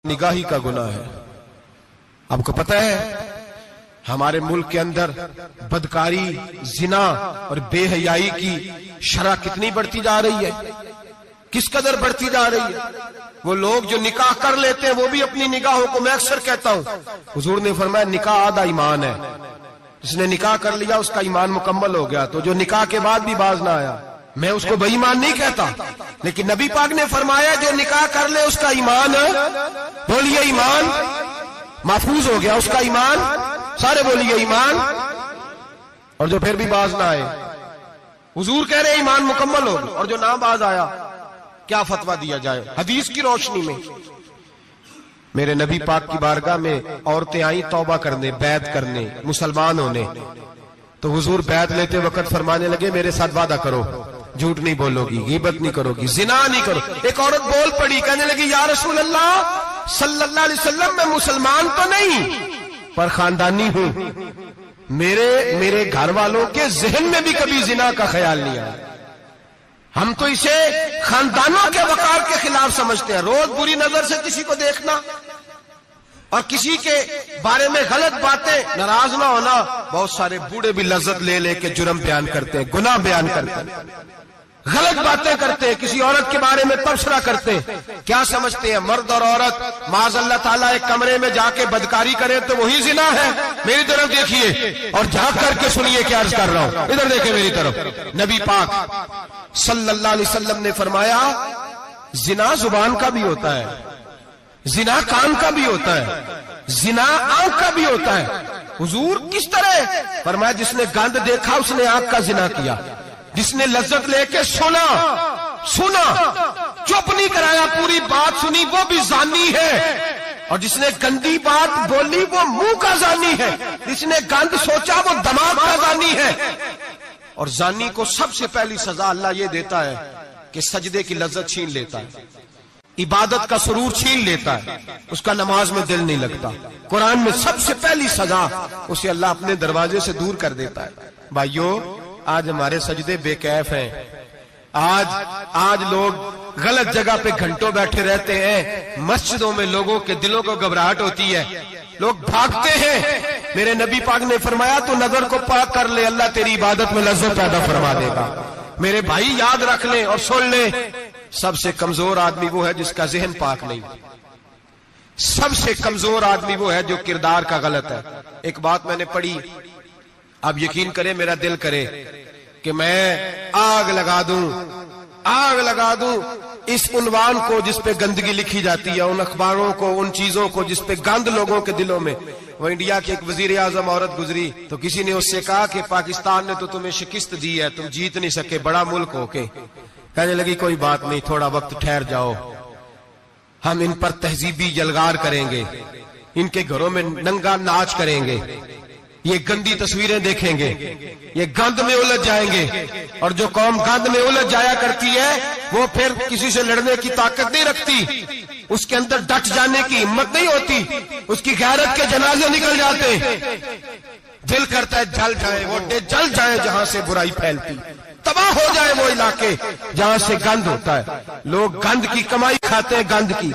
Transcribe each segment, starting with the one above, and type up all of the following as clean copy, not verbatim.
निगाही का गुनाह है। आपको पता है हमारे मुल्क के अंदर बदकारी, जिना और बेहयाई की शरह कितनी बढ़ती जा रही है, किस कदर बढ़ती जा रही है। वो लोग जो निकाह कर लेते हैं वो भी अपनी निगाहों को, मैं अक्सर कहता हूं, हुजूर ने फरमाया निकाह आधा ईमान है। जिसने निकाह कर लिया उसका ईमान मुकम्मल हो गया। तो जो निकाह के बाद भी बाज ना आया, मैं उसको बेईमान नहीं कहता, लेकिन नबी पाक ने फरमाया जो निकाह कर ले उसका ईमान, बोलिए ईमान महफूज हो गया, उसका ईमान, सारे बोलिए ईमान। और जो फिर भी बाज ना आए, हुजूर कह रहे ईमान मुकम्मल हो गया। और जो ना बाज आया, क्या फतवा दिया जाए हदीस की रोशनी में। मेरे नबी पाक की बारगाह में औरतें आई तौबा करने, बैत करने, मुसलमान होने। तो हुजूर बैत लेते वक्त फरमाने लगे मेरे साथ वादा करो, झूठ नहीं बोलोगी, गीबत नहीं करोगी, जिना नहीं करो। एक औरत बोल पड़ी, कहने लगी या रसूल अल्लाह सल्लल्लाहु अलैहि वसल्लम, मैं मुसलमान तो नहीं पर खानदानी हूं, मेरे घर वालों के जहन में भी कभी जिना का ख्याल नहीं आया। हम तो इसे खानदानों के वकार के खिलाफ समझते हैं। रोज बुरी नजर से किसी को देखना और किसी के बारे में गलत बातें, नाराज ना होना। बहुत सारे बूढ़े भी लज्जत ले लेके जुर्म बयान करते हैं, गुनाह बयान करते हैं, गलत बातें करते हैं, किसी औरत के बारे में तबसरा करते हैं। क्या समझते हैं मर्द और औरत माज़अल्लाह ताला एक कमरे में जाके बदकारी करे तो वही जिना है। मेरी तरफ देखिए और झांक करके सुनिए क्या अर्ज कर रहा हूं, इधर देखे मेरी तरफ। नबी पाक सल्लल्लाहु अलैहि वसल्लम ने फरमाया जिना जुबान का भी होता है, जिना कान का भी होता है, जिना आंख का भी होता है। हुजूर किस तरह? फरमाया जिसने गंद देखा उसने आंख का जिना किया, जिसने लज्जत लेके सुना, चुप नहीं कराया, पूरी बात सुनी, वो भी जानी है। और जिसने गंदी बात बोली वो मुंह का जानी है, जिसने गंद सोचा वो दिमाग का जानी है। और जानी को सबसे पहली सजा अल्लाह ये देता है कि सजदे की लज्जत छीन लेता है, इबादत का सुरूर छीन लेता है, उसका नमाज में दिल नहीं लगता। कुरान में सबसे पहली सजा उसे अल्लाह अपने दरवाजे से दूर कर देता है। भाइयों आज हमारे सजदे बेकैफ हैं, आज लोग गलत जगह पे घंटों बैठे रहते हैं। मस्जिदों में लोगों के दिलों को घबराहट होती है, लोग भागते हैं। मेरे नबी पाक ने फरमाया तू नजर को पाक कर ले, अल्लाह तेरी इबादत में लज्जत पैदा फरमा देगा। मेरे भाई याद रख ले और सुन ले, सबसे कमजोर आदमी वो है जिसका जहन पाक नहीं। सबसे कमजोर आदमी वो है जो किरदार का गलत है। एक बात मैंने पढ़ी, अब यकीन करें मेरा दिल करे कि मैं आग लगा दूं इस उन्वान को जिस पे गंदगी लिखी जाती है, उन अखबारों को, उन चीजों को जिस पे गंद लोगों के दिलों में। वो इंडिया की एक वजीर आजम औरत गुजरी तो किसी ने उससे कहा कि पाकिस्तान ने तो तुम्हें शिकस्त दी है, तुम जीत नहीं सके बड़ा मुल्क होके। कहने लगी कोई बात नहीं, थोड़ा वक्त ठहर जाओ, हम इन पर तहजीबी यलगार करेंगे, इनके घरों में नंगा नाच करेंगे, ये गंदी तस्वीरें देखेंगे, ये गंद में उलझ जाएंगे। और जो कौम गंद में उलझ जाया करती है वो फिर किसी से लड़ने की ताकत नहीं रखती, उसके अंदर डट जाने की हिम्मत नहीं होती, उसकी गैरत के जनाजे निकल जाते। दिल करता है जल जाए वो जल जाए जहां से बुराई फैलती, तबाह हो जाए वो इलाके जहां से गंद होता है। लोग गंद की कमाई खाते हैं, गंद की।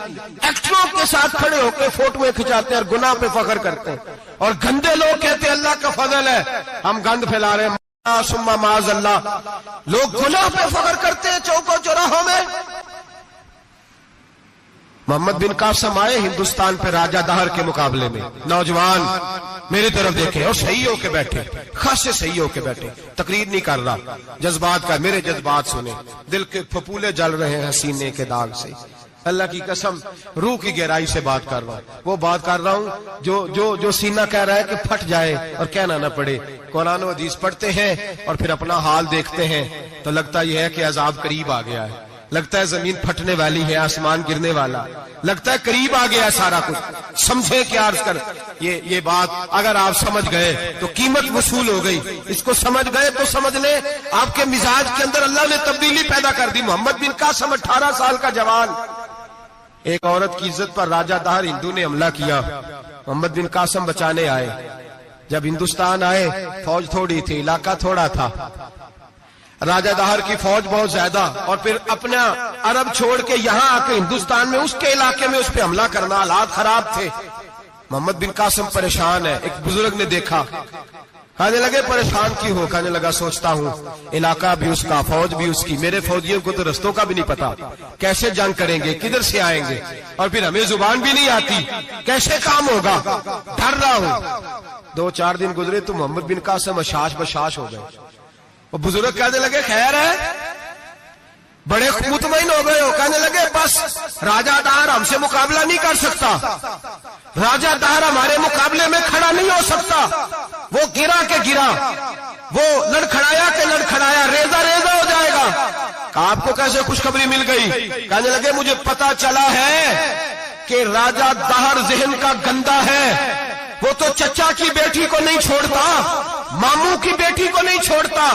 एक्टरों के साथ खड़े होकर फोटोएं खिंचाते हैं और गुनाह पे फख्र करते हैं। और गंदे लोग कहते हैं अल्लाह का फजल है हम गंद फैला रहे हैं, सुम्मा माज़अल्लाह। लोग गुनाह पे फख्र करते हैं चौकों चौराहों में। मोहम्मद बिन कासिम आए हिंदुस्तान पे राजा दहर के मुकाबले में, नौजवान मेरी तरफ देखे और सही होके बैठे, खासे सही होके बैठे, तकरीर नहीं कर रहा, जज्बात का, मेरे जज्बात सुने, दिल के फपूले जल रहे हैं सीने के दाग से। अल्लाह की कसम रूह की गहराई से बात कर रहा हूं, वो बात कर रहा हूं जो सीना कह रहा है कि फट जाए और कहना ना पड़े। कुरान और हदीस पढ़ते हैं और फिर अपना हाल देखते हैं तो लगता यह है कि अजाब करीब आ गया है, लगता है जमीन फटने वाली है, आसमान गिरने वाला, लगता है करीब आ गया है सारा कुछ। समझे क्या अर्ज कर, ये बात अगर आप समझ गए तो कीमत वसूल हो गई। इसको समझ गए तो समझ ले आपके मिजाज के अंदर अल्लाह ने तब्दीली पैदा कर दी। मोहम्मद बिन कासिम 18 साल का जवान, एक औरत की इज्जत पर राजा दहर हिंदू ने हमला किया, मोहम्मद बिन कासिम बचाने आए। जब हिंदुस्तान आए फौज थोड़ी थी, इलाका थोड़ा था, راجہ دہر کی فوج بہت زیادہ، اور پھر اپنا عرب چھوڑ کے یہاں آ کے ہندوستان میں اس کے علاقے میں اس پہ حملہ کرنا، حالات خراب تھے۔ محمد بن قاسم پریشان ہے۔ ایک بزرگ نے دیکھا، کہنے لگے پریشان کیوں ہو؟ کہنے لگا سوچتا ہوں علاقہ بھی اس کا، فوج بھی اس کی، میرے فوجیوں کو تو رستوں کا بھی نہیں پتا، کیسے جنگ کریں گے، کدھر سے آئیں گے، اور پھر ہمیں زبان بھی نہیں آتی، کیسے کام ہوگا، ڈر رہا ہوں۔ 2-4 دن گزرے تو محمد بن قاسم اشاش بشاش ہو گئے۔ وہ بزرگ کہنے لگے خیر ہے، بڑے مطمئن ہو گئے ہو؟ کہنے لگے بس راجہ دہر ہم سے مقابلہ نہیں کر سکتا، راجہ دہر ہمارے مقابلے میں کھڑا نہیں ہو سکتا، وہ گرا کے گرا، وہ لڑکھڑایا کے لڑکھڑایا، ریزہ ریزہ ہو جائے گا۔ آپ کو کیسے خوشخبری مل گئی؟ کہنے لگے مجھے پتا چلا ہے کہ راجہ دہر ذہن کا گندا ہے، وہ تو چچا کی بیٹی کو نہیں چھوڑتا، ماموں کی بیٹی کو نہیں چھوڑتا،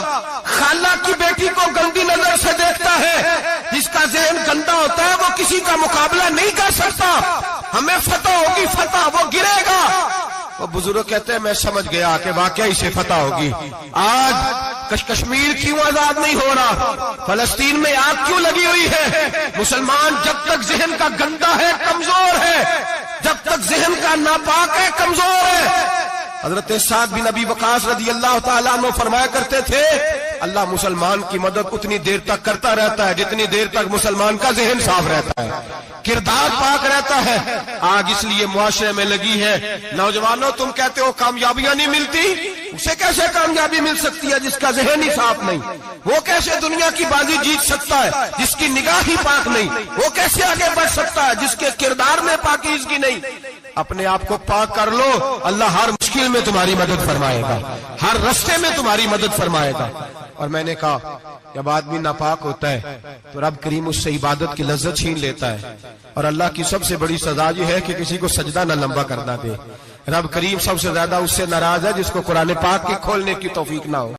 خالہ کی بیٹی کو گندی نظر سے دیکھتا ہے۔ جس کا ذہن گندا ہوتا ہے وہ کسی کا مقابلہ نہیں کر سکتا، ہمیں فتح ہوگی، فتح، وہ گرے گا۔ وہ بزرگ کہتے ہیں میں سمجھ گیا کہ واقعی سے فتح ہوگی۔ آج کشمیر کیوں آزاد نہیں ہو رہا؟ فلسطین میں آگ کیوں لگی ہوئی ہے؟ مسلمان جب تک ذہن کا گندا ہے کمزور ہے، جب تک ذہن کا ناپاک ہے کمزور ہے۔ حضرت سعد بن ابی وقاص رضی اللہ تعالیٰ عنہ فرمایا کرتے تھے اللہ مسلمان کی مدد اتنی دیر تک کرتا رہتا ہے جتنی دیر تک مسلمان کا ذہن صاف رہتا ہے، کردار پاک رہتا ہے۔ آج اس لیے معاشرے میں لگی ہے، نوجوانوں تم کہتے ہو کامیابیاں نہیں ملتی، اسے کیسے کامیابی مل سکتی ہے جس کا ذہن ہی صاف نہیں؟ وہ کیسے دنیا کی بازی جیت سکتا ہے جس کی نگاہ ہی پاک نہیں؟ وہ کیسے آگے بڑھ سکتا ہے جس کے کردار میں پاکیزگی نہیں؟ اپنے آپ کو پاک کر لو، اللہ ہر مشکل میں تمہاری مدد فرمائے گا، ہر رستے میں تمہاری مدد فرمائے گا۔ اور میں نے کہا جب آدمی ناپاک ہوتا ہے تو رب کریم اس سے عبادت کی لذت چھین لیتا ہے، اور اللہ کی سب سے بڑی سزا یہ ہے کہ کسی کو سجدہ نہ لمبا کرنا دے۔ رب کریم سب سے زیادہ اس سے ناراض ہے جس کو قرآن پاک کے کھولنے کی توفیق نہ ہو۔